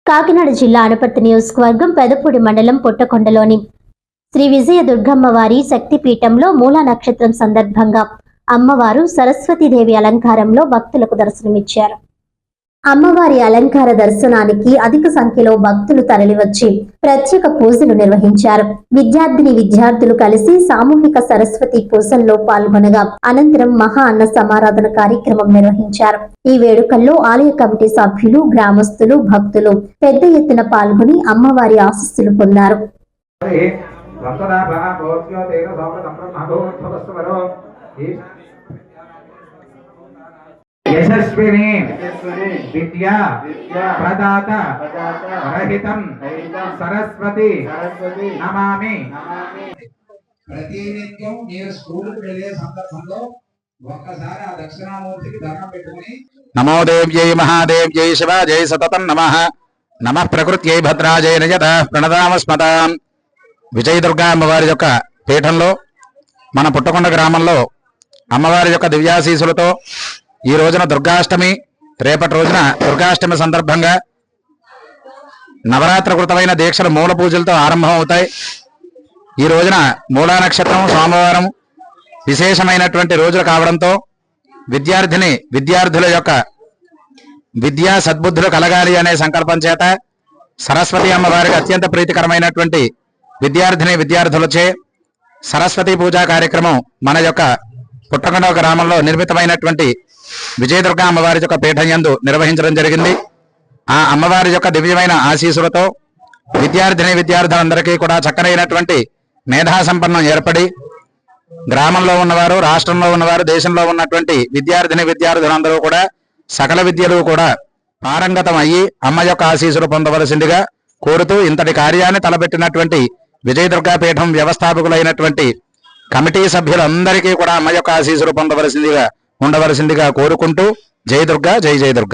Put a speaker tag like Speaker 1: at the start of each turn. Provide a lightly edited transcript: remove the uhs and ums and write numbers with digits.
Speaker 1: కాకినాడ జిల్లా అనపర్తి నియోజకవర్గం పెదపూడి మండలం పుట్టకొండలోని శ్రీ విజయ దుర్గమ్మవారి శక్తిపీఠంలో మూలా నక్షత్రం సందర్భంగా అమ్మవారు సరస్వతీదేవి అలంకారంలో భక్తులకు దర్శనమిచ్చారు. అమ్మవారి అలంకార దర్శనానికి అధిక సంఖ్యలో భక్తులు తరలివచ్చి ప్రత్యేక పూజలు నిర్వహించారు. విద్యార్థులు కలిసి సామూహిక సరస్వతి పూజల్లో పాల్గొనగా అనంతరం మహా అన్న సమారాధన కార్యక్రమం నిర్వహించారు. ఈ వేడుకల్లో ఆలయ కమిటీ సభ్యులు, గ్రామస్తులు, భక్తులు పెద్ద ఎత్తున పాల్గొని అమ్మవారి ఆశీస్సులు పొందారు.
Speaker 2: यशस्विनी विद्या प्रदात रहितं सरस्वती नमामि।
Speaker 3: ప్రతినిత్యం మీరు స్కూలుకు వెళ్ళే సందర్భంలో ఒక్కసారి ఆ దక్షిణామూర్తికి దండం పెట్టుకుని
Speaker 2: నమో దేవ్యై మహాదేవ్యై శివాజై సతతం నమః నమః ప్రకృత్యై భద్రాజై నిజత ప్రణదామస్మతాం. విజయ దుర్గా అమ్మవారి యొక్క పీఠంలో మన పుట్టకొండ గ్రామంలో అమ్మవారి యొక్క దివ్యాశీసులతో ఈ రోజున దుర్గాష్టమి, రేపటి రోజున దుర్గాష్టమి సందర్భంగా నవరాత్రకృతమైన దీక్షలు మూల పూజలతో ఆరంభం అవుతాయి. ఈ రోజున మూలా నక్షత్రం సోమవారం విశేషమైనటువంటి రోజులు కావడంతో విద్యార్థుల యొక్క విద్యా సద్బుద్ధులు కలగాలి అనే సంకల్పం చేత సరస్వతి అమ్మవారికి అత్యంత ప్రీతికరమైనటువంటి విద్యార్థులచే సరస్వతి పూజా కార్యక్రమం మన యొక్క పుట్టకొండ గ్రామంలో నిర్మితమైనటువంటి విజయదుర్గా అమ్మవారి యొక్క పీఠం యందు నిర్వహించడం జరిగింది. ఆ అమ్మవారి యొక్క దివ్యమైన ఆశీస్సులతో విద్యార్థులందరికీ కూడా చక్కనైనటువంటి మేధా సంపన్నం ఏర్పడి గ్రామంలో ఉన్నవారు, రాష్ట్రంలో ఉన్నవారు, దేశంలో ఉన్నటువంటి విద్యార్థులందరూ కూడా సకల విద్యలు కూడా పారంగతం అయ్యి అమ్మ యొక్క ఆశీస్సులు పొందవలసిందిగా కోరుతూ ఇంతటి కార్యాన్ని తలపెట్టినటువంటి విజయదుర్గా పీఠం వ్యవస్థాపకులైనటువంటి కమిటీ సభ్యులందరికీ కూడా అమ్మ యొక్క ఆశీస్సులు ఉండవలసిందిగా కోరుకుంటూ జై దుర్గా, జై జై దుర్గా.